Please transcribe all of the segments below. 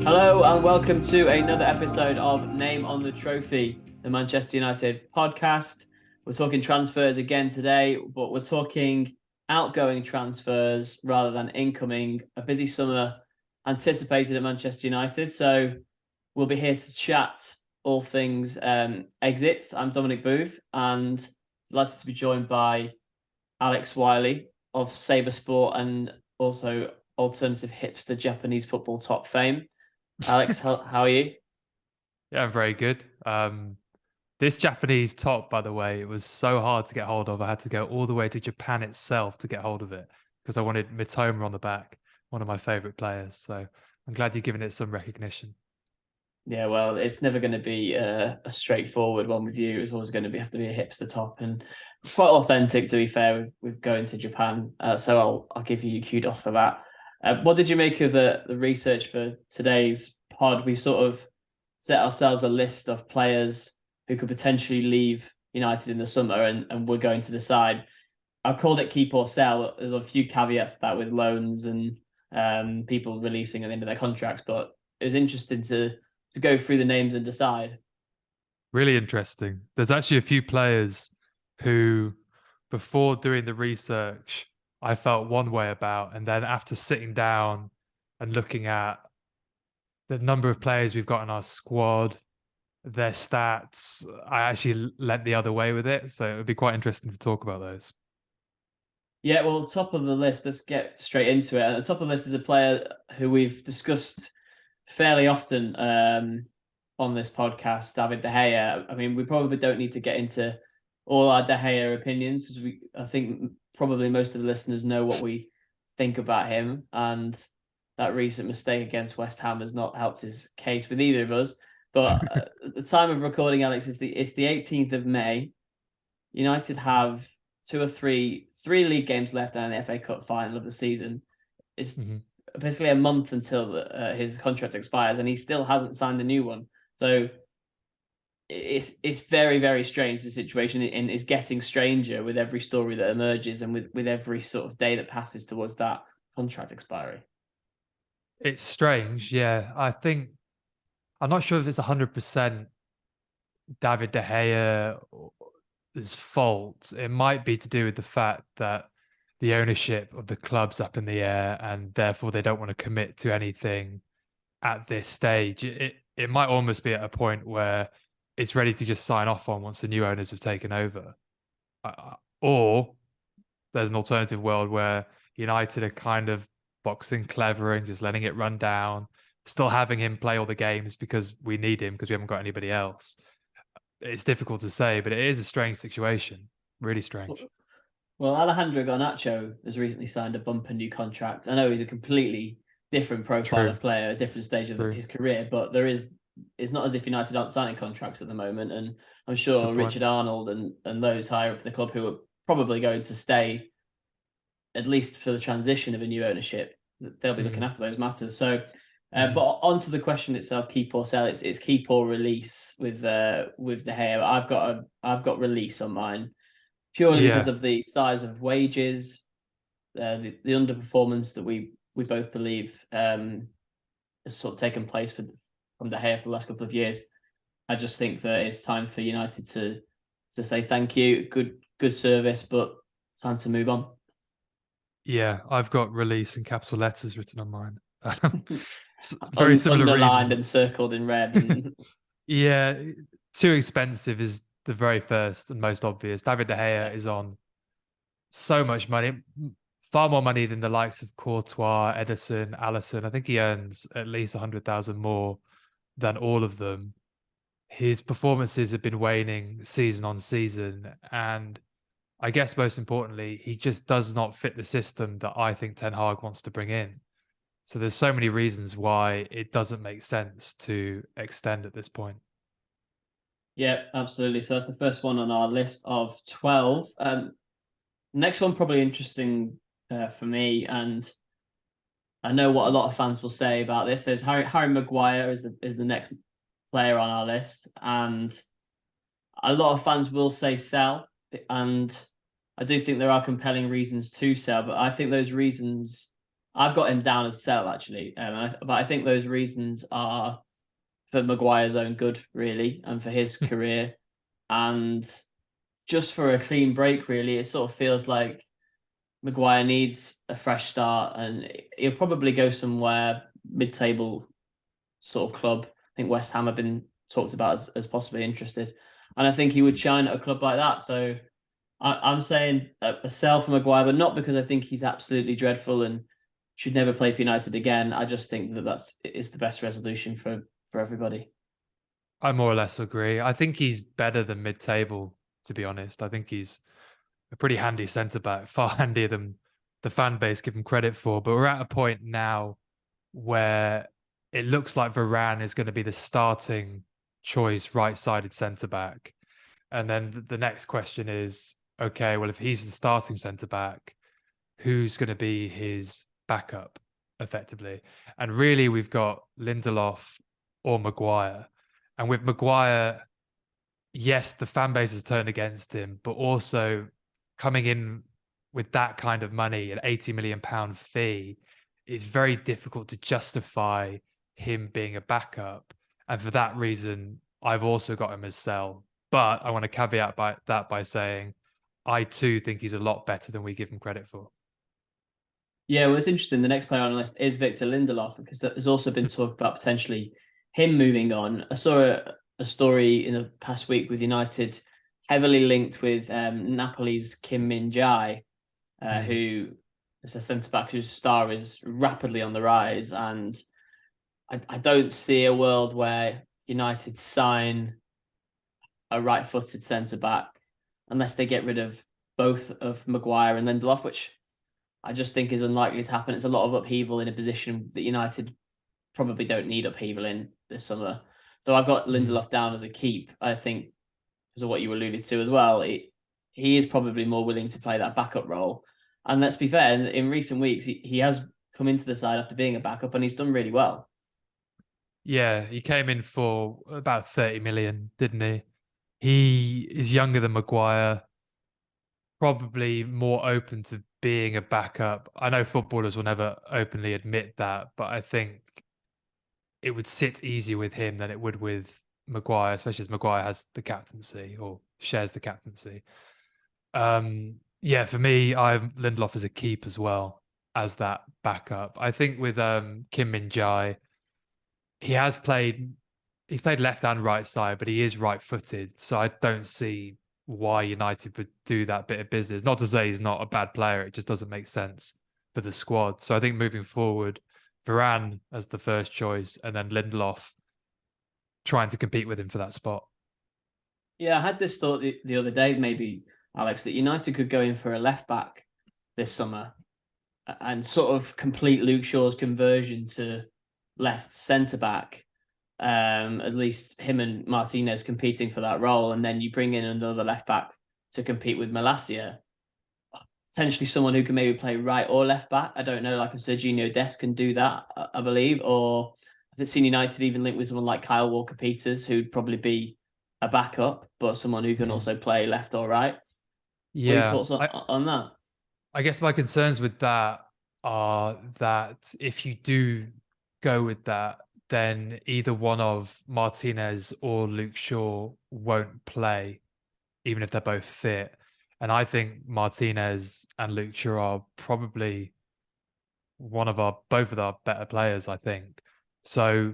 Hello and welcome to another episode of Name on the Trophy, the Manchester United podcast. We're talking transfers again today, but we're talking outgoing transfers rather than incoming. A busy summer anticipated at Manchester United, so we'll be here to chat all things exits. I'm Dominic Booth and delighted to be joined by Alex Wylie of Sabre Sport and also alternative hipster Japanese football top fame. Alex, how are you? Yeah, I'm very good. This Japanese top, by the way, it was so hard to get hold of. I had to go all the way to Japan itself to get hold of it because I wanted Mitoma on the back, one of my favorite players. So I'm glad you're giving it some recognition. Yeah, well, it's never going to be a straightforward one with you. It's always going to have to be a hipster top and quite authentic, to be fair, with going to Japan. So I'll give you kudos for that. What did you make of the research for today's pod? We sort of set ourselves a list of players who could potentially leave United in the summer, and we're going to decide. I called it keep or sell. There's a few caveats to that with loans and people releasing at the end of their contracts, but it was interesting to go through the names and decide. Really interesting. There's actually a few players who, before doing the research, I felt one way about. And then after sitting down and looking at the number of players we've got in our squad, their stats, I actually leant the other way with it. So it would be quite interesting to talk about those. Yeah, well, top of the list, let's get straight into it. At the top of the list is a player who we've discussed fairly often on this podcast, David De Gea. I mean, we probably don't need to get into all our De Gea opinions because I think probably most of the listeners know what we think about him, and that recent mistake against West Ham has not helped his case with either of us. But at the time of recording, Alex, it's the 18th of May. United have three league games left and the FA Cup final of the season. It's Mhm. basically a month until his contract expires, and he still hasn't signed a new one. So it's very, very strange, the situation, and is getting stranger with every story that emerges and with every sort of day that passes towards that contract expiry. It's strange. Yeah. I'm not sure if it's 100% David De Gea's fault. It might be to do with the fact that the ownership of the club's up in the air and therefore they don't want to commit to anything at this stage. It might almost be at a point where it's ready to just sign off on once the new owners have taken over. Or there's an alternative world where United are kind of boxing clever and just letting it run down, still having him play all the games because we need him because we haven't got anybody else. It's difficult to say, but it is a strange situation. Really strange. Well, Alejandro Garnacho has recently signed a bumper new contract. I know he's a completely different profile True, of player, a different stage of true. his career, but it's not as if United aren't signing contracts at the moment. And I'm Good sure point. Richard Arnold and those higher up in the club who are probably going to stay, at least for the transition of a new ownership, they'll be looking Mm, after those matters. So, but mm. on to the question itself, keep or sell. It's keep or release with De Gea. I've got release on mine purely because Yeah, of the size of wages, the underperformance that we both believe has sort of taken place from De Gea for the last couple of years. I just think that it's time for United to say thank you, good service, but time to move on. yeah. I've got release in capital letters written on mine. Very similar Underlined reason. and circled in red, and Yeah, too expensive is the very first and most obvious. David De yeah, Gea is on so much money, far more money than the likes of Courtois, Edison, Allison. I think he earns at least 100,000 more than all of them. His performances have been waning season on season, and I guess most importantly, he just does not fit the system that I think Ten Hag wants to bring in. So there's so many reasons why it doesn't make sense to extend at this point. yeah, absolutely. So that's the first one on our list of 12. Next one probably interesting for me, and I know what a lot of fans will say about this. Is Harry Maguire is the next player on our list, and a lot of fans will say sell, and I do think there are compelling reasons to sell, but I think those reasons I've got him down as sell actually, but I think those reasons are for Maguire's own good, really, and for his career, and just for a clean break, really. It sort of feels like Maguire needs a fresh start, and he'll probably go somewhere mid-table sort of club. I think West Ham have been talked about as possibly interested, and I think he would shine at a club like that. So I'm saying a sell for Maguire, but not because I think he's absolutely dreadful and should never play for United again. I just think that is the best resolution for everybody. I more or less agree. I think he's better than mid-table, to be honest. I think he's a pretty handy centre back, far handier than the fan base give him credit for. But we're at a point now where it looks like Varane is going to be the starting choice right-sided centre back. And then the next question is, okay, well, if he's the starting centre back, who's going to be his backup effectively? And really, we've got Lindelof or Maguire. And with Maguire, yes, the fan base has turned against him, but also coming in with that kind of money, an £80 million fee, it's very difficult to justify him being a backup. And for that reason, I've also got him as sell. But I want to caveat by saying I too think he's a lot better than we give him credit for. Yeah, well, it's interesting. The next player on the list is Victor Lindelof, because there's also been talk about potentially him moving on. I saw a story in the past week with United heavily linked with Napoli's Kim Min-jae, who is a centre-back whose star is rapidly on the rise. And I don't see a world where United sign a right-footed centre-back unless they get rid of both of Maguire and Lindelof, which I just think is unlikely to happen. It's a lot of upheaval in a position that United probably don't need upheaval in this summer. So I've got Lindelof down as a keep. I think, because of what you alluded to as well, he is probably more willing to play that backup role. And let's be fair, in recent weeks, he has come into the side after being a backup, and he's done really well. Yeah, he came in for about 30 million, didn't he? He is younger than Maguire, probably more open to being a backup. I know footballers will never openly admit that, but I think it would sit easier with him than it would with Maguire, especially as Maguire has the captaincy or shares the captaincy. Yeah, for me, I'm Lindelof as a keep as well as that backup. I think with Kim Min-jae, he's played left and right side, but he is right-footed, so I don't see why United would do that bit of business. Not to say he's not a bad player, it just doesn't make sense for the squad. So I think moving forward, Varane as the first choice, and then Lindelof trying to compete with him for that spot. Yeah, I had this thought the other day, maybe, Alex, that United could go in for a left back this summer and sort of complete Luke Shaw's conversion to left centre back. At least him and Martinez competing for that role, and then you bring in another left back to compete with Malacia. Potentially someone who can maybe play right or left back. I don't know, like a Serginho Dest can do that, I believe. Or I've seen United even linked with someone like Kyle Walker-Peters, who'd probably be a backup, but someone who can also play left or right. What are your thoughts on that? I guess my concerns with that are that if you do go with that, then either one of Martinez or Luke Shaw won't play, even if they're both fit. And I think Martinez and Luke Shaw are probably both of our better players, I think. So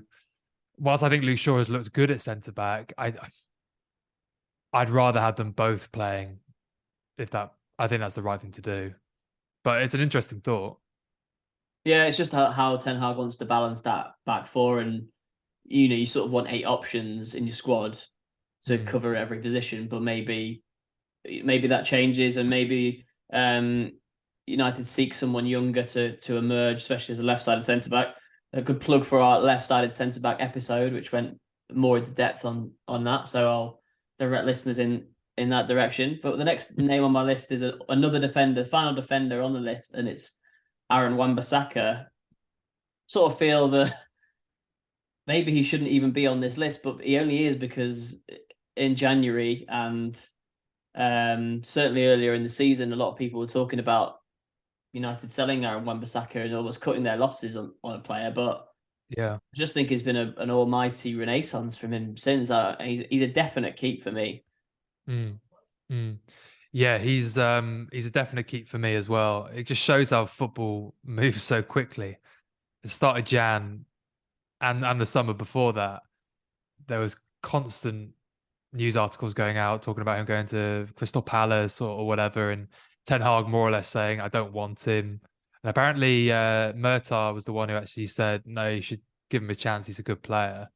whilst I think Luke Shaw has looked good at centre back, I'd rather have them both playing I think that's the right thing to do. But it's an interesting thought. Yeah, it's just how Ten Hag wants to balance that back four, and you sort of want 8 options in your squad to cover every position, but maybe that changes, and maybe United seek someone younger to emerge, especially as a left-sided centre back. A good plug for our left-sided centre back episode, which went more into depth on that. So I'll direct listeners in that direction. But the next name on my list is another defender, final defender on the list, and it's Aaron Wan-Bissaka. Sort of feel that maybe he shouldn't even be on this list, but he only is because in January and certainly earlier in the season, a lot of people were talking about United selling Aaron Wan-Bissaka and almost cutting their losses on a player, but Yeah. I just think it's been an almighty renaissance from him since. He's a definite keep for me. Mm. Mm. Yeah, he's a definite keep for me as well. It just shows how football moves so quickly. The start of Jan and the summer before that, there was constant news articles going out talking about him going to Crystal Palace or whatever, and Ten Hag more or less saying, "I don't want him." And apparently, Murtaugh was the one who actually said, "No, you should give him a chance. He's a good player."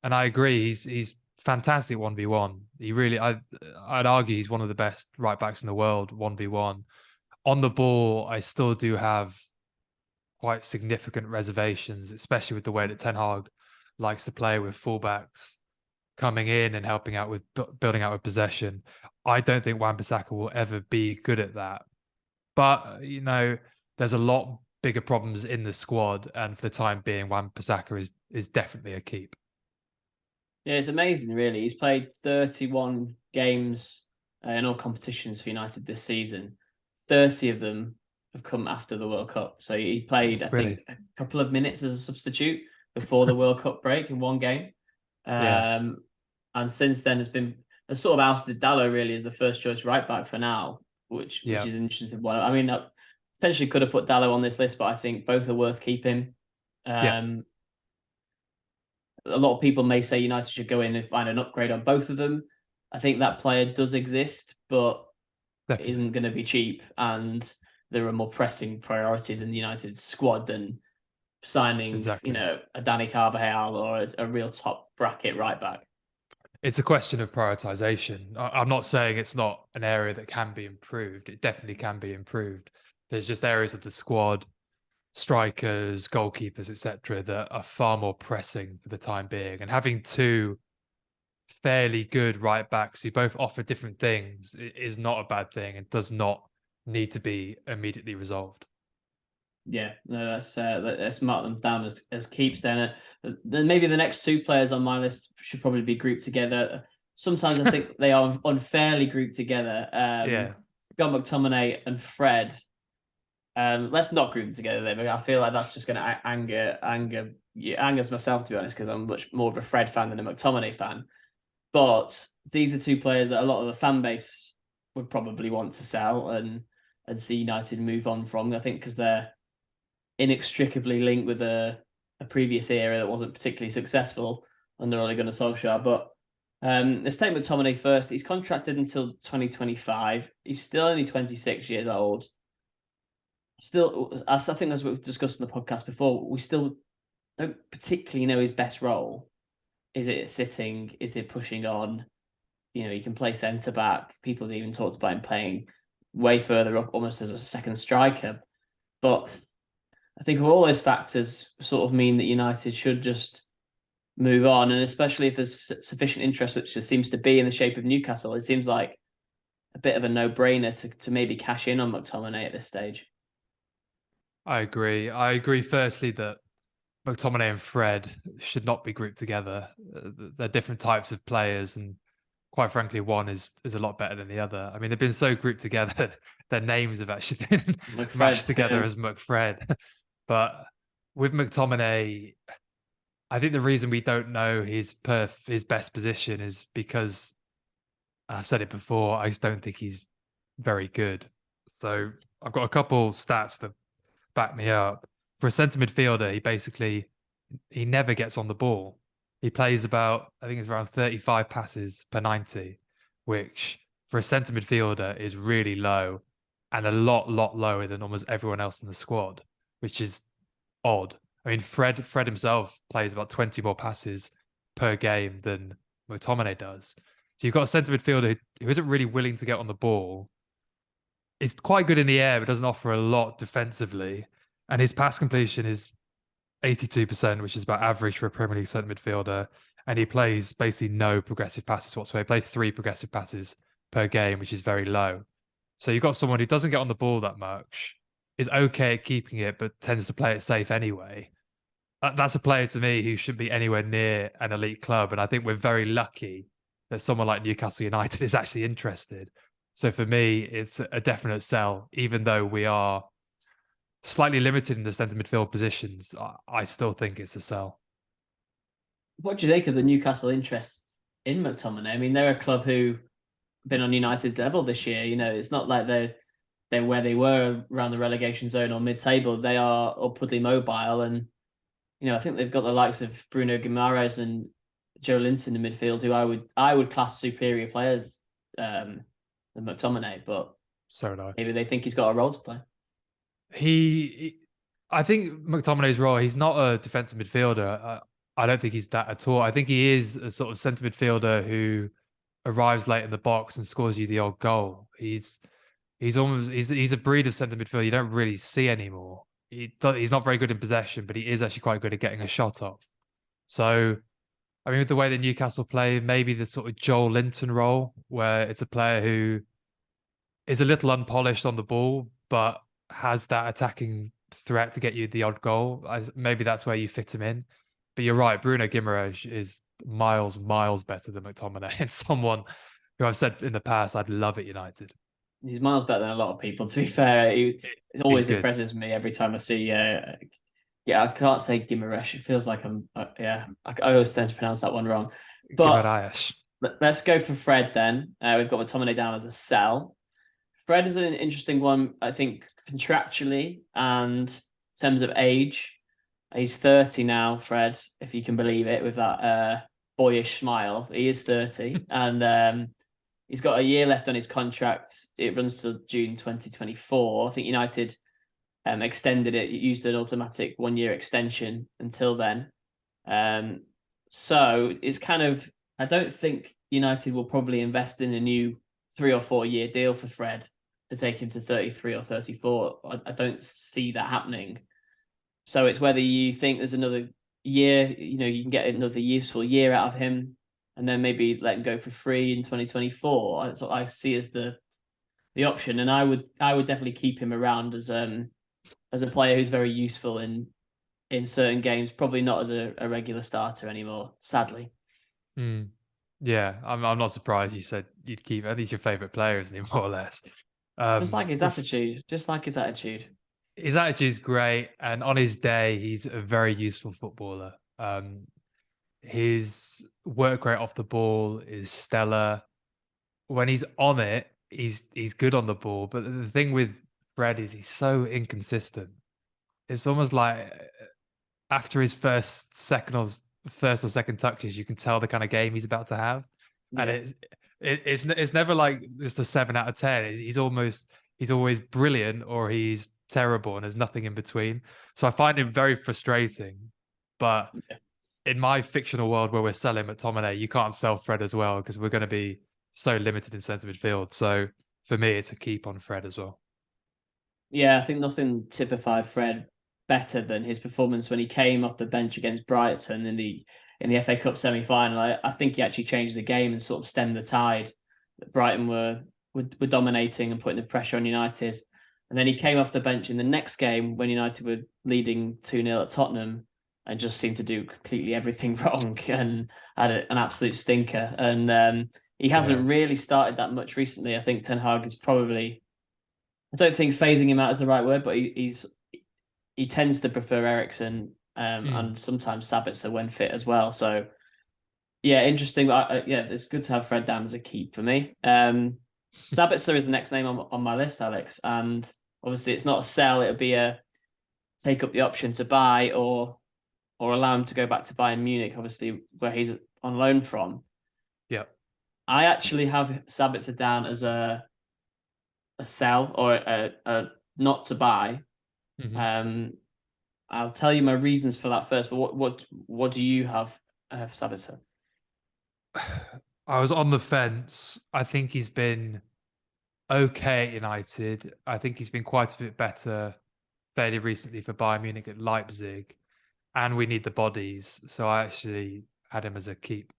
And I agree. He's fantastic 1v1. He really, I'd argue he's one of the best right backs in the world 1v1. On the ball, I still do have quite significant reservations, especially with the way that Ten Hag likes to play with fullbacks coming in and helping out with building out with possession. I don't think Wan-Bissaka will ever be good at that. But there's a lot bigger problems in the squad, and for the time being, Wan-Bissaka is definitely a keep. Yeah, it's amazing, really. He's played 31 games in all competitions for United this season. 30 of them have come after the World Cup. So he played, I Really? think, a couple of minutes as a substitute before the World Cup break in one game. Yeah. And since then has sort of ousted Dallo really as the first choice right back for now, which Yeah. is an interesting one. I mean, I potentially could have put Dallo on this list, but I think both are worth keeping. Yeah. A lot of people may say United should go in and find an upgrade on both of them. I think that player does exist, but Definitely. isn't going to be cheap, and there are more pressing priorities in the United squad than signing, Exactly. a Danny Carvajal or a real top bracket right back. It's a question of prioritization. I'm not saying it's not an area that can be improved. It definitely can be improved. There's just areas of the squad, strikers, goalkeepers, etc., that are far more pressing for the time being. And having two fairly good right backs who both offer different things is not a bad thing and does not need to be immediately resolved. Yeah, no, let's mark them down as keeps. Then maybe the next two players on my list should probably be grouped together. Sometimes I think they are unfairly grouped together. Yeah, Scott McTominay and Fred. Let's not group them together then. I feel like that's just going to angers myself, to be honest, because I'm much more of a Fred fan than a McTominay fan. But these are two players that a lot of the fan base would probably want to sell and see United move on from. I think because they're inextricably linked with a previous era that wasn't particularly successful under Ole Gunnar Solskjaer. But let's take McTominay first. He's contracted until 2025. He's still only 26 years old. Still, as I think as we've discussed in the podcast before, we still don't particularly know his best role. Is it sitting? Is it pushing on? He can play centre back. People have even talked about him playing way further up, almost as a second striker. But I think all those factors sort of mean that United should just move on, and especially if there's sufficient interest, which there seems to be in the shape of Newcastle, it seems like a bit of a no-brainer to maybe cash in on McTominay at this stage. I agree. I agree, firstly, that McTominay and Fred should not be grouped together. They're different types of players, and quite frankly, one is a lot better than the other. I mean, they've been so grouped together, their names have actually been mashed together as McFred. But with McTominay, I think the reason we don't know his best position is because I've said it before, I just don't think he's very good. So I've got a couple stats that back me up. For a centre midfielder, he never gets on the ball. He plays about, I think it's around 35 passes per 90, which for a centre midfielder is really low and a lot lower than almost everyone else in the squad, which is odd. I mean, Fred himself plays about 20 more passes per game than McTominay does. So you've got a centre midfielder who isn't really willing to get on the ball. Is quite good in the air, but doesn't offer a lot defensively. And his pass completion is 82%, which is about average for a Premier League centre midfielder. And he plays basically no progressive passes whatsoever. He plays 3 progressive passes per game, which is very low. So you've got someone who doesn't get on the ball that much, is okay at keeping it, but tends to play it safe anyway. That's a player to me who shouldn't be anywhere near an elite club. And I think we're very lucky that someone like Newcastle United is actually interested. So for me, it's a definite sell, even though we are slightly limited in the centre midfield positions, I still think it's a sell. What do you think of the Newcastle interest in McTominay? I mean, they're a club who been on United's level this year. You know, it's not like they're where they were around the relegation zone or mid-table. They are upwardly mobile, and you know, I think they've got the likes of Bruno Guimaraes and Joe Linton in midfield, who I would class superior players than McTominay, but So would I. maybe they think he's got a role to play. I think McTominay's role, he's not a defensive midfielder. I don't think he's that at all. I think he is a sort of centre midfielder who arrives late in the box and scores you the odd goal. He's a breed of centre midfielder you don't really see anymore. He's not very good in possession, but he is actually quite good at getting a shot off. So, I mean, with the way that Newcastle play, maybe the sort of Joel Linton role, where it's a player who is a little unpolished on the ball, but has that attacking threat to get you the odd goal. Maybe that's where you fit him in. But you're right, Bruno Guimaraes is miles better than McTominay, and someone who I've said in the past I'd love at United. He's miles better than a lot of people. To be fair, it always impresses me every time I see. Yeah, I can't say Guimaraes. It feels like I always tend to pronounce that one wrong. But Guimaraes. let's go for Fred then. We've got McTominay down as a sell. Fred is an interesting one, I think, contractually and in terms of age. He's 30 now, Fred, if you can believe it, with that boyish smile. He is 30, and he's got a year left on his contract. It runs till June 2024. I think United extended it, used an automatic 1-year extension until then. So it's kind of, I don't think United will probably invest in a new 3 or 4 year deal for Fred to take him to 33 or 34. I don't see that happening. So it's whether you think there's another year, you know, you can get another useful year out of him, and then maybe let him go for free in 2024. That's what I see as the option, and I would definitely keep him around as a player who's very useful in certain games. Probably not as a regular starter anymore, sadly. Yeah, I'm not surprised you said you'd keep. I think he's your favourite player, isn't he? More or less. Just like his attitude. Just like his attitude. His attitude's great, and on his day, he's a very useful footballer. His work rate off the ball is stellar. When he's on it, he's good on the ball. But the thing with Fred is he's so inconsistent. It's almost like after his first or second touches, you can tell the kind of game he's about to have, Yeah. and it's never like just a 7 out of 10. He's always brilliant or he's terrible, and there's nothing in between. So I find him very frustrating. But in my fictional world where we're selling McTominay, you can't sell Fred as well because we're going to be so limited in centre midfield. So for me, it's a keep on Fred as well. Yeah, I think nothing typified Fred better than his performance when he came off the bench against Brighton in the FA Cup semi-final. I think he actually changed the game and sort of stemmed the tide that Brighton were dominating and putting the pressure on United. And then he came off the bench in the next game when United were leading 2-0 at Tottenham and just seemed to do completely everything wrong and had an absolute stinker. And he hasn't really started that much recently. I think Ten Hag is probably, I don't think phasing him out is the right word, but he tends to prefer Eriksen and sometimes Sabitzer when fit as well. So yeah, interesting. It's good to have Fred down as a keep for me. Sabitzer is the next name on my list, Alex, and obviously it's not a sell. It'll be a take up the option to buy or allow him to go back to Bayern Munich, obviously where he's on loan from. Yeah, I actually have Sabitzer down as a sell or a not to buy. I'll tell you my reasons for that first. But what do you have Sabitzer? I was on the fence. I think he's been okay at United. I think he's been quite a bit better fairly recently for Bayern Munich at Leipzig, and we need the bodies. So I actually had him as a keep.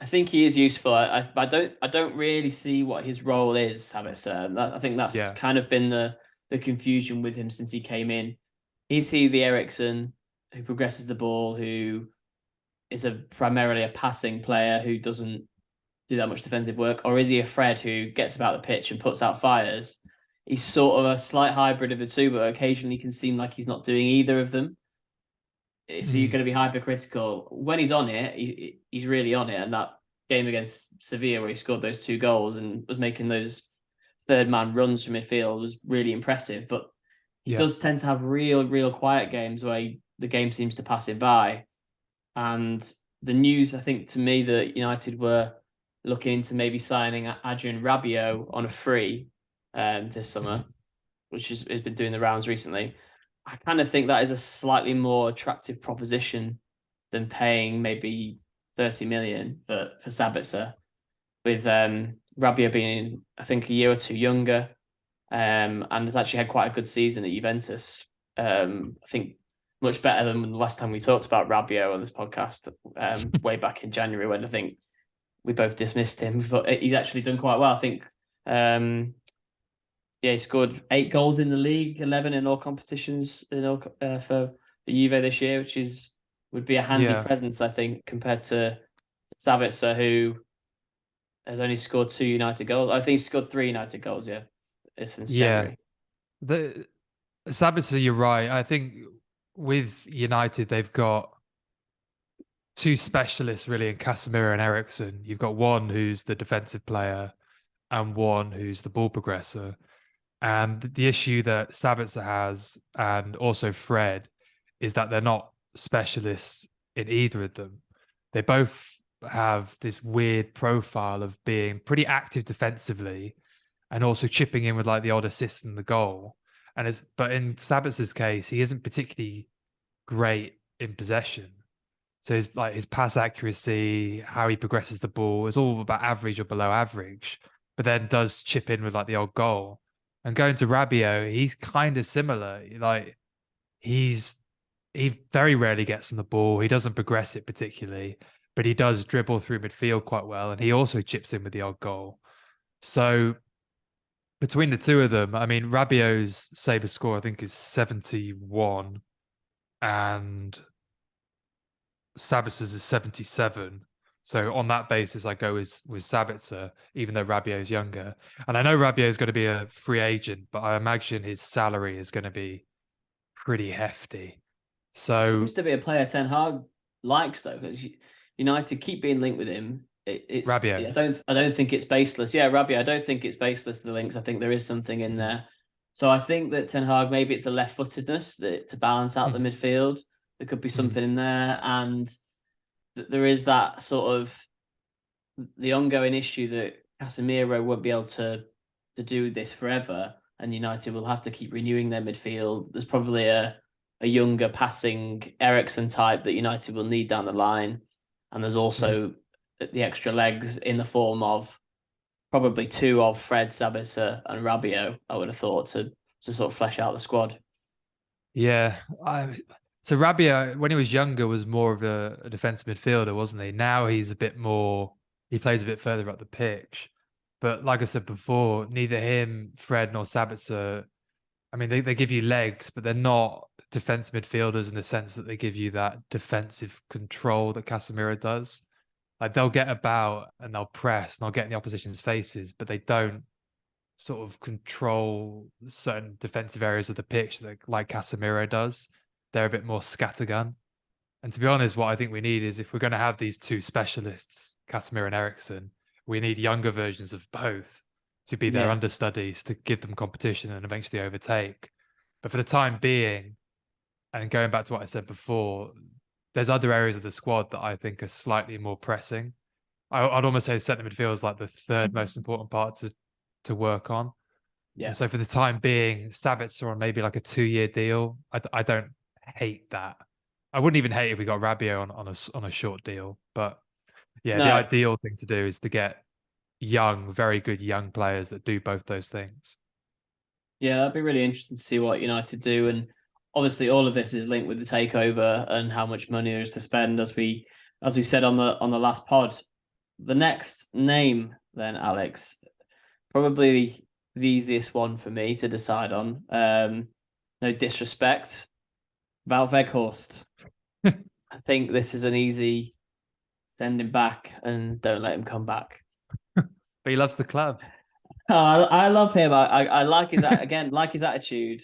I think he is useful. I don't really see what his role is, Sabitzer. I think that's kind of been the confusion with him since he came in. Is he the Eriksen who progresses the ball, who is primarily a passing player who doesn't do that much defensive work, or is he a Fred who gets about the pitch and puts out fires? he's sort of a slight hybrid of the two, but occasionally can seem like he's not doing either of them. If you're going to be hypercritical, when he's on it, he's really on it. And that game against Sevilla where he scored those 2 goals and was making those third man runs from midfield was really impressive. But he does tend to have real quiet games where the game seems to pass him by. And the news, I think, to me that United were looking into maybe signing Adrian Rabiot on a free this summer, which has been doing the rounds recently. I kind of think that is a slightly more attractive proposition than paying maybe 30 million for Sabitzer, with Rabiot being, I think, a year or 2 younger, and has actually had quite a good season at Juventus. I think much better than the last time we talked about Rabiot on this podcast, way back in January, when I think we both dismissed him, but he's actually done quite well. I think, he scored 8 goals in the league, 11 in all competitions for the Juve this year, which would be a handy presence, I think, compared to Sabitzer, who has only scored 2 United goals. I think he scored 3 United goals, since January. The Sabitzer, you're right. I think with United, they've got 2 specialists really in Casemiro and Eriksen. You've got one who's the defensive player and one who's the ball progressor. And the issue that Sabitzer has, and also Fred, is that they're not specialists in either of them. They both have this weird profile of being pretty active defensively and also chipping in with like the odd assist in the goal. But in Sabitzer's case, he isn't particularly great in possession. So his pass accuracy, how he progresses the ball, is all about average or below average, but then does chip in with like the odd goal. And going to Rabiot, he's kind of similar. Like he very rarely gets on the ball. He doesn't progress it particularly, but he does dribble through midfield quite well, and he also chips in with the odd goal. So between the two of them, I mean, Rabiot's saber score I think is 71, and Sabitzer's is 77. So on that basis, I go with Sabitzer, even though Rabiot's younger. And I know Rabiot is going to be a free agent, but I imagine his salary is going to be pretty hefty. So seems to be a player Ten Hag likes, though, because United keep being linked with him. It's Rabiot. I don't think it's baseless. Yeah, Rabiot. I don't think it's baseless. The links. I think there is something in there. So I think that Ten Hag, maybe it's the left-footedness to balance out the midfield. There could be something in there, and there is that sort of the ongoing issue that Casemiro won't be able to do this forever, and United will have to keep renewing their midfield. There's probably a younger passing Eriksen type that United will need down the line, and there's also the extra legs in the form of probably 2 of Fred, Sabitzer, and Rabiot. I would have thought to sort of flesh out the squad. Yeah, so Rabiot, when he was younger, was more of a defensive midfielder, wasn't he? Now he's a bit more. He plays a bit further up the pitch. But like I said before, neither him, Fred, nor Sabitzer. I mean, they give you legs, but they're not defensive midfielders in the sense that they give you that defensive control that Casemiro does. Like they'll get about and they'll press and they'll get in the opposition's faces, but they don't sort of control certain defensive areas of the pitch like Casemiro does. They're a bit more scattergun. And to be honest, what I think we need is, if we're going to have these 2 specialists, Casemiro and Eriksen, we need younger versions of both to be their understudies, to give them competition and eventually overtake. But for the time being, and going back to what I said before, there's other areas of the squad that I think are slightly more pressing. I'd almost say centre midfield is like the 3rd most important part to work on. Yeah. And so for the time being, Sabitzer on maybe like a 2-year deal. I don't hate that. I wouldn't even hate if we got Rabiot on a short deal. But yeah, the ideal thing to do is to get very good young players that do both those things. Yeah, that'd be really interesting to see what United do. And obviously all of this is linked with the takeover and how much money there is to spend, as we said on the last pod. The next name then, Alex, probably the easiest one for me to decide on. No disrespect, Wout Weghorst. I think this is an easy send him back and don't let him come back. But he loves the club. Oh, I love him. I like his like his attitude,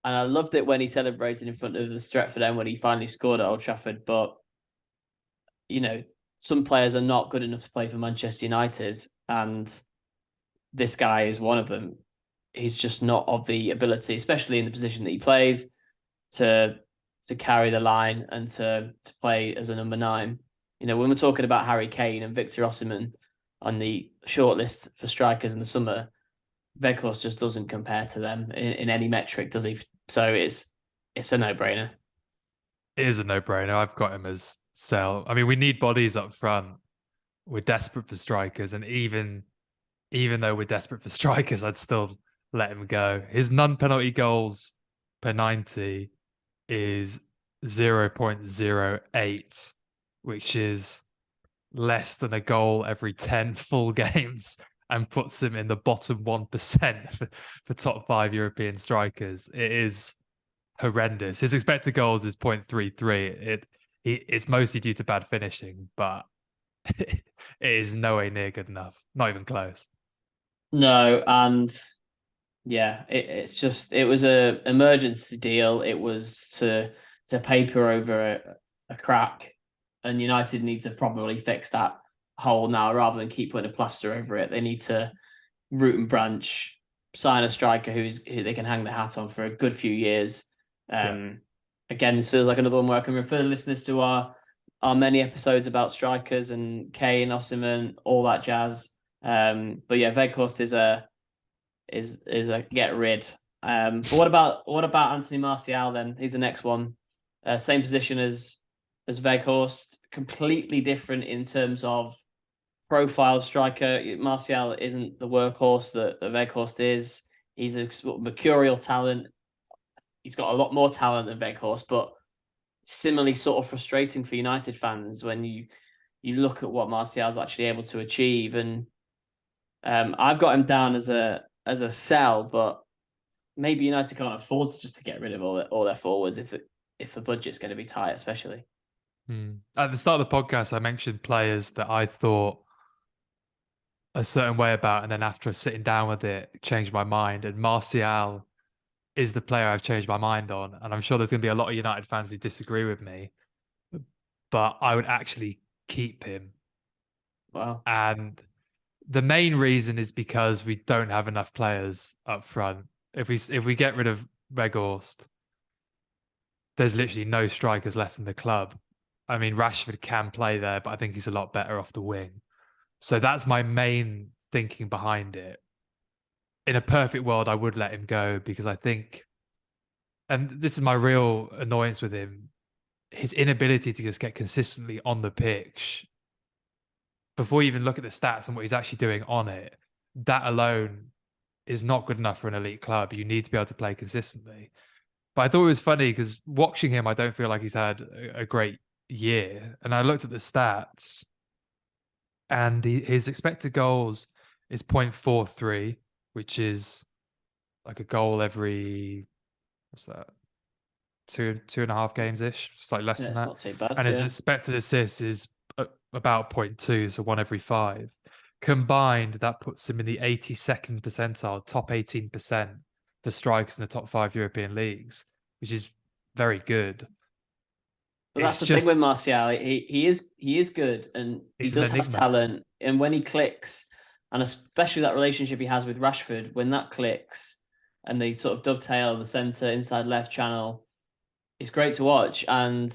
and I loved it when he celebrated in front of the Stretford end when he finally scored at Old Trafford. But you know, some players are not good enough to play for Manchester United, and this guy is one of them. He's just not of the ability, especially in the position that he plays, to to carry the line and to play as a number 9. You know, when we're talking about Harry Kane and Victor Osimhen on the shortlist for strikers in the summer, Weghorst just doesn't compare to them in any metric, does he? So it's a no-brainer. It is a no-brainer. I've got him as sell. I mean, we need bodies up front. We're desperate for strikers, and even though we're desperate for strikers, I'd still let him go. His non-penalty goals per 90 is 0.08, which is less than a goal every 10 full games, and puts him in the bottom 1% for top 5 European strikers. It is horrendous. His expected goals is 0.33. It's mostly due to bad finishing, but it is nowhere near good enough. Not even close. No, and yeah, it was a emergency deal. It was to paper over a crack, and United need to probably fix that hole now rather than keep putting a plaster over it. They need to root and branch, sign a striker who they can hang the hat on for a good few years. Yeah. Again, this feels like another one where I can refer listeners to our many episodes about strikers and Kane, Osimhen, all that jazz. But yeah, Weghorst is a get rid. But what about Anthony Martial then? He's the next one. Same position as Weghorst, completely different in terms of profile striker. Martial isn't the workhorse that Weghorst is. He's a mercurial talent. He's got a lot more talent than Weghorst, but similarly sort of frustrating for United fans when you look at what Martial's actually able to achieve. And I've got him down as a sell, but maybe United can't afford to get rid of all their forwards if the budget's going to be tight, especially. At the start of the podcast, I mentioned players that I thought a certain way about, and then after sitting down with it, changed my mind. And Martial is the player I've changed my mind on. And I'm sure there's going to be a lot of United fans who disagree with me, but I would actually keep him. Wow. And the main reason is because we don't have enough players up front. If we get rid of Weghorst, there's literally no strikers left in the club. I mean, Rashford can play there, but I think he's a lot better off the wing. So that's my main thinking behind it. In a perfect world, I would let him go because I think, and this is my real annoyance with him, his inability to just get consistently on the pitch before you even look at the stats and what he's actually doing on it, that alone is not good enough for an elite club. You need to be able to play consistently. But I thought it was funny because watching him, I don't feel like he's had a great year. And I looked at the stats, and his expected goals is 0.43, which is like a goal every, what's that, two and a half games ish. It's like less Yeah, than it's that. not too bad. And his expected assists is about 0.2, so one every 5. Combined, that puts him in the 82nd percentile, top 18% for strikers in the top 5 European leagues, which is very good. But that's It's the thing with just, Martial. He is good and he he's an does have enigma. talent. And when he clicks, and especially that relationship he has with Rashford, when that clicks and they sort of dovetail the centre, inside left channel, it's great to watch. And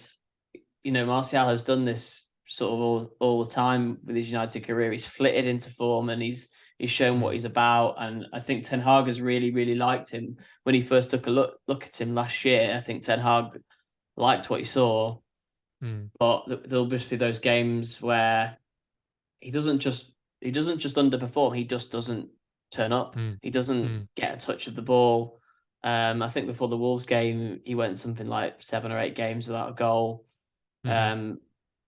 Martial has done this sort of all the time with his United career. He's flitted into form and he's shown what Mm, he's about. And I think Ten Hag has really, really liked him when he first took a look at him last year. I think Ten Hag liked what he saw, mm, but there'll just be those games where he doesn't just underperform. He just doesn't turn up. mm, He doesn't mm, get a touch of the ball. I think before the Wolves game, he went something like 7 or 8 games without a goal, mm-hmm.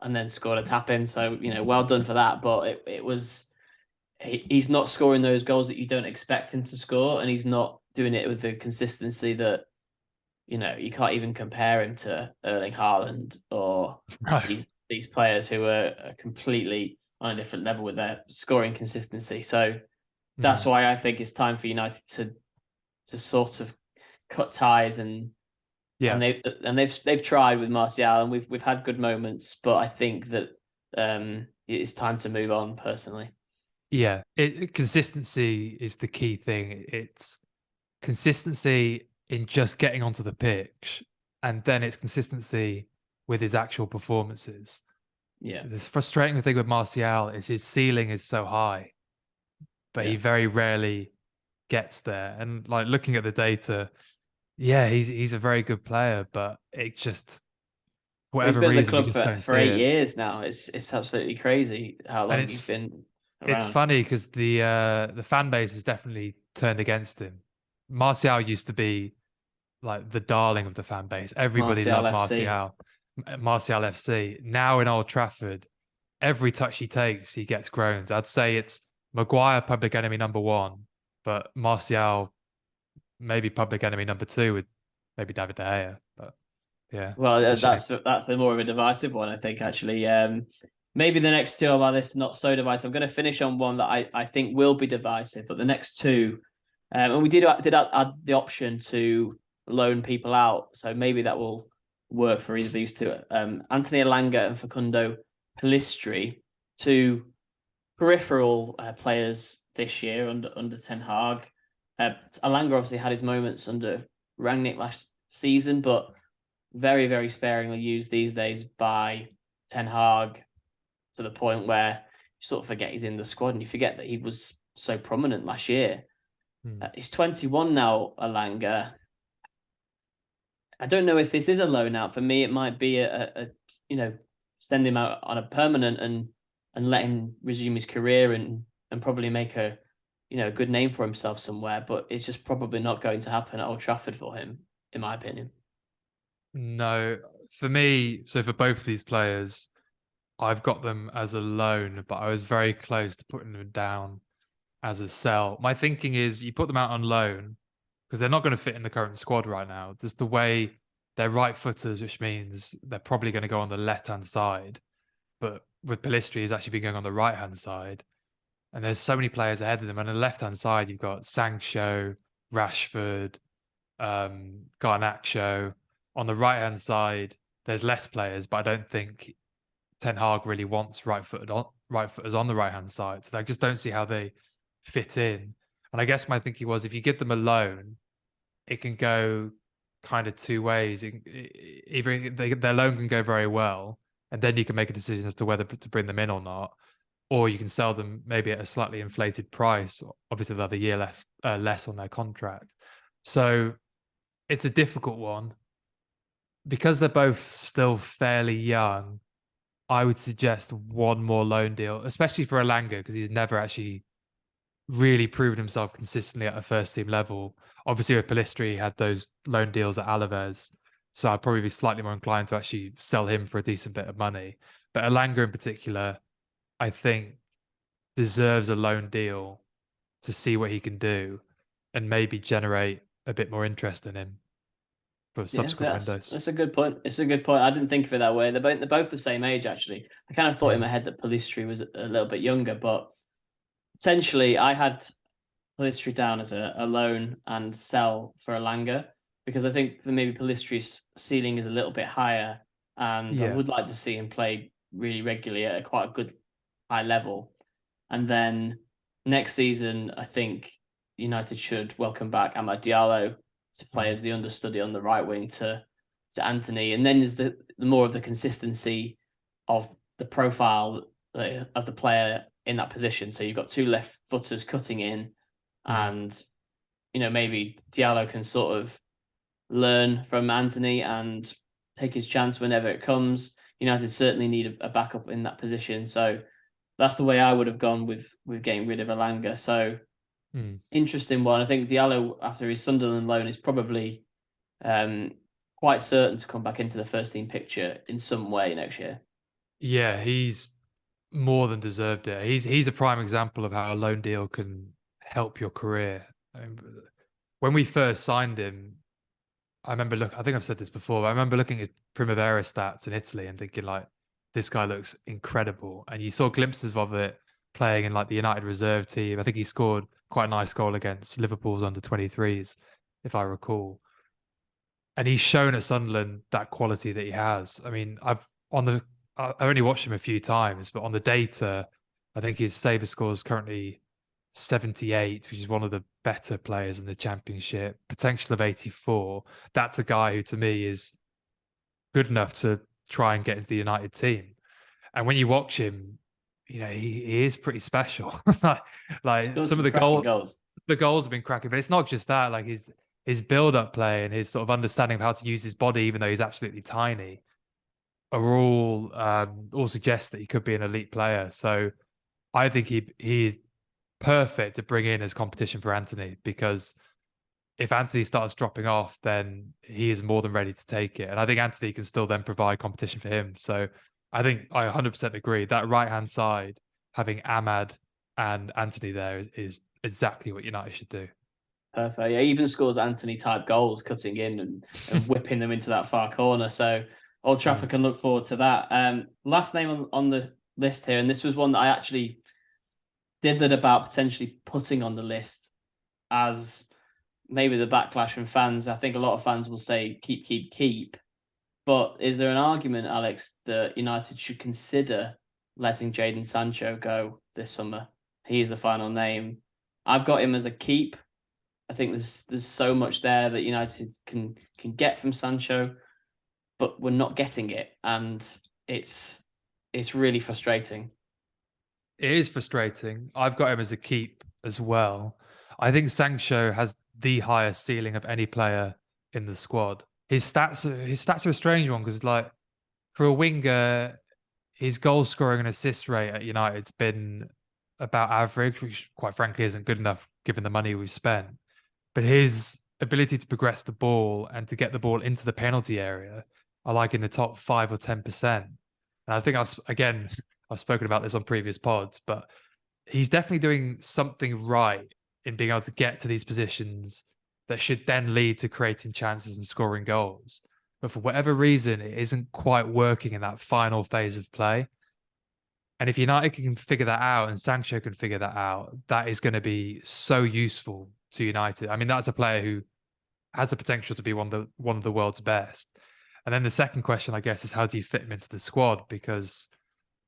and then scored a tap in. So well done for that. But it was he's not scoring those goals that you don't expect him to score, and he's not doing it with the consistency that you can't even compare him to Erling Haaland or Right. these players who are completely on a different level with their scoring consistency. So that's why I think it's time for United to sort of cut ties and they've tried with Martial, and we've had good moments, but I think that it's time to move on personally. Yeah, consistency is the key thing. It's consistency in just getting onto the pitch, and then it's consistency with his actual performances. Yeah. The frustrating thing with Martial is his ceiling is so high, but he very rarely gets there. And like looking at the data, yeah, he's a very good player, but it just He's whatever been at the reason we club just don't for see 8 years now. It's absolutely crazy how And long he's been it's around. funny because the fan base has definitely turned against him. Martial used to be like the darling of the fan base. Everybody Martial loved FC. Martial FC. Now in Old Trafford, every touch he takes, he gets groans. I'd say it's Maguire public enemy number one, but Martial maybe public enemy number two with maybe David De Gea. But yeah, it's a Well, shame. that's a more of a divisive one, I think. Actually, maybe the next two on my list not so divisive. I'm going to finish on one that I think will be divisive, but the next two, and we did add the option to loan people out, so maybe that will work for either of these two. Anthony Elanga and Facundo Pellistri, two peripheral players this year under Ten Hag. Elanga obviously had his moments under Rangnick last season, but very, very sparingly used these days by Ten Hag, to the point where you sort of forget he's in the squad and you forget that he was so prominent last year. He's 21 now, Elanga. I don't know if this is a loan out. For me, it might be a send him out on a permanent and let him resume his career and probably make a good name for himself somewhere. But it's just probably not going to happen at Old Trafford for him, in my opinion. No, for me, so for both of these players, I've got them as a loan, but I was very close to putting them down as a sell. My thinking is you put them out on loan because they're not going to fit in the current squad right now. Just the way they're right footers, which means they're probably going to go on the left hand side. But with Pellistri, he's actually been going on the right hand side. And there's so many players ahead of them. And on the left hand side, you've got Sancho, Rashford, Garnacho. On the right hand side, there's less players, but I don't think Ten Hag really wants right footers on the right hand side. So I just don't see how they fit in. And I guess my thinking was if you give them a loan, it can go kind of two ways. Either their loan can go very well, and then you can make a decision as to whether to bring them in or not, or you can sell them maybe at a slightly inflated price. Obviously, they'll have a year less on their contract. So it's a difficult one. Because they're both still fairly young, I would suggest one more loan deal, especially for Elanga, because he's never actually really proven himself consistently at a first team level. Obviously, with Pellistri, he had those loan deals at Alaves, so I'd probably be slightly more inclined to actually sell him for a decent bit of money. But Elanga in particular, I think, deserves a loan deal to see what he can do and maybe generate a bit more interest in him for subsequent windows. That's a good point. It's a good point. I didn't think of it that way. They're both the same age, actually. I kind of thought in my head that Pellistri was a little bit younger, but essentially I had Pellistri down as a loan and sell for Elanga because I think that maybe Pellistri's ceiling is a little bit higher, and I would like to see him play really regularly at quite a good high level. And then next season, I think United should welcome back Amad Diallo to play as the understudy on the right wing to Anthony, and then there's the more of the consistency of the profile of the player in that position. So you've got two left footers cutting in, and maybe Diallo can sort of learn from Anthony and take his chance whenever it comes. United certainly need a backup in that position, so that's the way I would have gone with getting rid of Elanga. So interesting one. I think Diallo, after his Sunderland loan, is probably quite certain to come back into the first team picture in some way next year. Yeah, he's more than deserved it. He's a prime example of how a loan deal can help your career. I mean, when we first signed him, I think I've said this before. I remember looking at Primavera stats in Italy and thinking like, this guy looks incredible. And you saw glimpses of it playing in like the United reserve team. I think he scored quite a nice goal against Liverpool's under-23s, if I recall. And he's shown at Sunderland that quality that he has. I mean, I only watched him a few times, but on the data, I think his saver score is currently 78, which is one of the better players in the Championship. Potential of 84. That's a guy who, to me, is good enough to try and get into the United team. And when you watch him, you know, he is pretty special. Like some of the goals. The goals have been cracking, but it's not just that. Like his build-up play and his sort of understanding of how to use his body, even though he's absolutely tiny, are all suggest that he could be an elite player. So I think he is perfect to bring in as competition for Anthony, because if Anthony starts dropping off, then he is more than ready to take it. And I think Anthony can still then provide competition for him. So I think I 100% agree that right-hand side, having Ahmad and Anthony there is exactly what United should do. Perfect. Yeah, he even scores Anthony-type goals, cutting in and whipping them into that far corner. So Old Trafford can look forward to that. Last name on the list here, and this was one that I actually dithered about potentially putting on the list as maybe the backlash from fans. I think a lot of fans will say keep. But is there an argument, Alex, that United should consider letting Jadon Sancho go this summer? He is the final name. I've got him as a keep. I think there's so much there that United can get from Sancho, but we're not getting it, and it's really frustrating. It is frustrating. I've got him as a keep as well. I think Sancho has the highest ceiling of any player in the squad. His stats are a strange one, because like for a winger, his goal scoring and assist rate at United's been about average, which quite frankly isn't good enough given the money we've spent. But his ability to progress the ball and to get the ball into the penalty area are like in the top 5 or 10%. And I think I've spoken about this on previous pods, but he's definitely doing something right in being able to get to these positions that should then lead to creating chances and scoring goals. But for whatever reason, it isn't quite working in that final phase of play. And if United can figure that out and Sancho can figure that out, that is going to be so useful to United. I mean, that's a player who has the potential to be one of the world's best. And then the second question, I guess, is how do you fit him into the squad? Because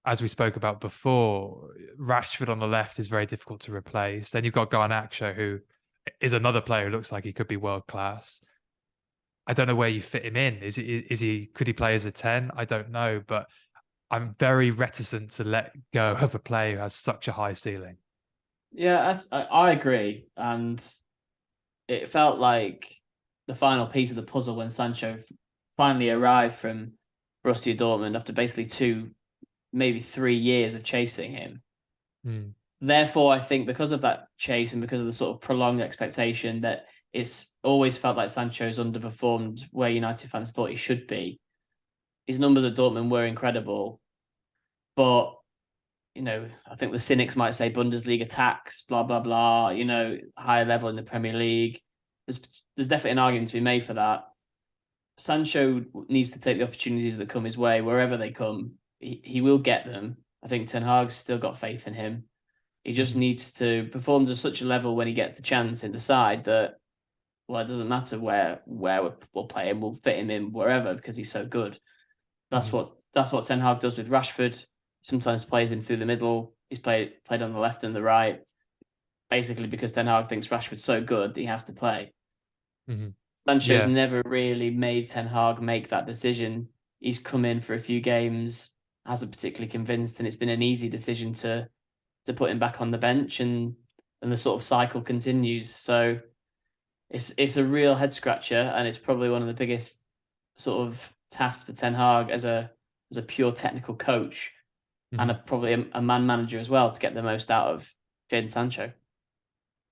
as we spoke about before, Rashford on the left is very difficult to replace. Then you've got Garnacho, who is another player who looks like he could be world class. I don't know where you fit him in. Could he play as a 10? I don't know, but I'm very reticent to let go of a player who has such a high ceiling. Yeah, I agree. And it felt like the final piece of the puzzle when Sancho finally arrived from Borussia Dortmund after basically 2, maybe 3 years of chasing him. Therefore, I think because of that chase and because of the sort of prolonged expectation that it's always felt like Sancho's underperformed where United fans thought he should be. His numbers at Dortmund were incredible, but you know, I think the cynics might say Bundesliga tax, blah blah blah. You know, higher level in the Premier League. There's definitely an argument to be made for that. Sancho needs to take the opportunities that come his way wherever they come. He will get them. I think Ten Hag's still got faith in him. He just needs to perform to such a level when he gets the chance in the side that, well, it doesn't matter where we'll play him, we'll fit him in wherever because he's so good. That's what Ten Hag does with Rashford. Sometimes plays him through the middle. He's played on the left and the right, basically because Ten Hag thinks Rashford's so good that he has to play. Sancho's never really made Ten Hag make that decision. He's come in for a few games, hasn't particularly convinced, and it's been an easy decision to put him back on the bench, and the sort of cycle continues. So it's a real head scratcher, and it's probably one of the biggest sort of tasks for Ten Hag as a pure technical coach, and probably a man manager as well, to get the most out of Jadon Sancho.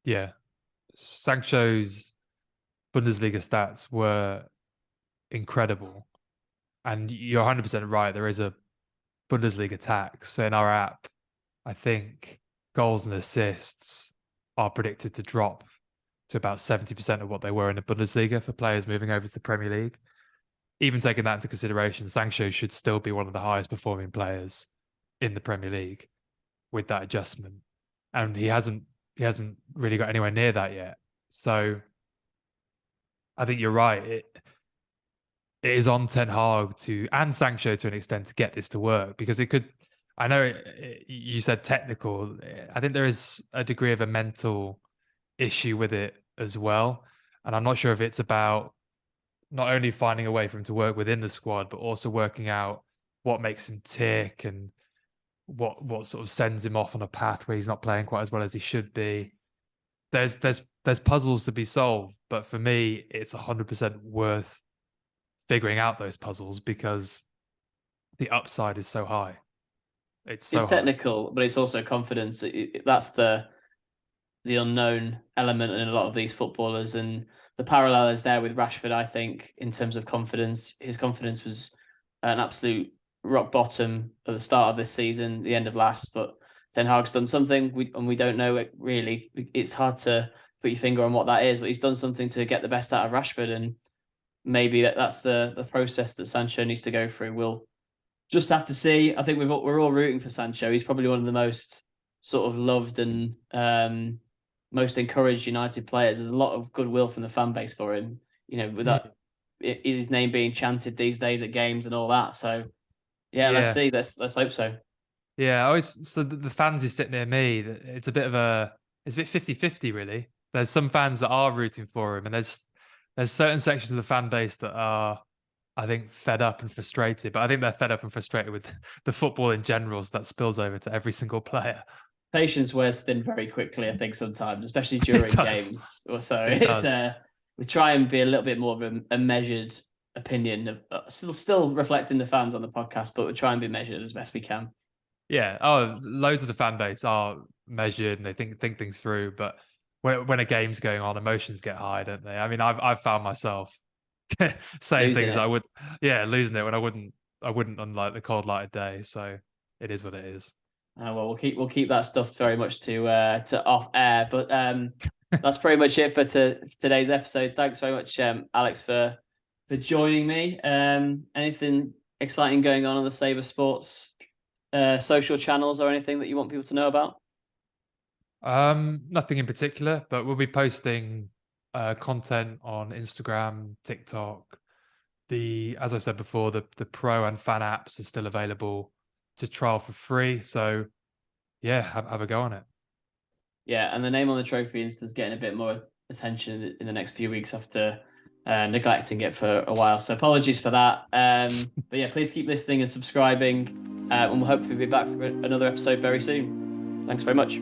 Yeah, Sancho's Bundesliga stats were incredible, and you're 100% right. There is a Bundesliga tax. So in our app, I think goals and assists are predicted to drop to about 70% of what they were in the Bundesliga for players moving over to the Premier League. Even taking that into consideration, Sancho should still be one of the highest performing players in the Premier League with that adjustment. And he hasn't he hasn't really got anywhere near that yet. So I think you're right. It is on Ten Hag and Sancho to an extent to get this to work, because it could. I know you said technical. I think there is a degree of a mental issue with it as well, and I'm not sure if it's about not only finding a way for him to work within the squad, but also working out what makes him tick and what sort of sends him off on a path where he's not playing quite as well as he should be. There's puzzles to be solved, but for me, it's 100% worth figuring out those puzzles because the upside is so high. It's so It's high. technical, but it's also confidence. That's the unknown element in a lot of these footballers, and the parallel is there with Rashford. I think in terms of confidence, his confidence was an absolute rock bottom at the start of this season, the end of last. But Ten Hag's done something, we don't know it really. It's hard to put your finger on what that is, but he's done something to get the best out of Rashford, and maybe that's the process that Sancho needs to go through. We'll just have to see. I think we're all rooting for Sancho. He's probably one of the most sort of loved and most encouraged United players. There's a lot of goodwill from the fan base for him. With that, his name being chanted these days at games and all that. So yeah, let's see. Let's hope so. Yeah, so the fans who sit near me, it's a bit 50-50 really. There's some fans that are rooting for him, and there's certain sections of the fan base that are, I think, fed up and frustrated. But I think they're fed up and frustrated with the football in general, so that spills over to every single player. Patience wears thin very quickly, I think, sometimes, especially during games. So we try and be a little bit more of a measured opinion of still reflecting the fans on the podcast, but we try and be measured as best we can. Yeah. Oh, loads of the fan base are measured and they think things through. But when a game's going on, emotions get high, don't they? I mean, I've found myself saying Losing things it. I would, losing it when I wouldn't on like the cold light of day. So it is what it is. Well, we'll keep that stuff very much to off air, but that's pretty much it for today's episode. Thanks very much, Alex, for joining me. Anything exciting going on the Sabre Sports social channels or anything that you want people to know about? Nothing in particular, but we'll be posting content on Instagram, TikTok. As I said before, the pro and fan apps are still available to trial for free. So yeah, have a go on it. Yeah, and the name on the trophy Insta's getting a bit more attention in the next few weeks after neglecting it for a while. So apologies for that. But yeah, please keep listening and subscribing, and we'll hopefully be back for another episode very soon. Thanks very much.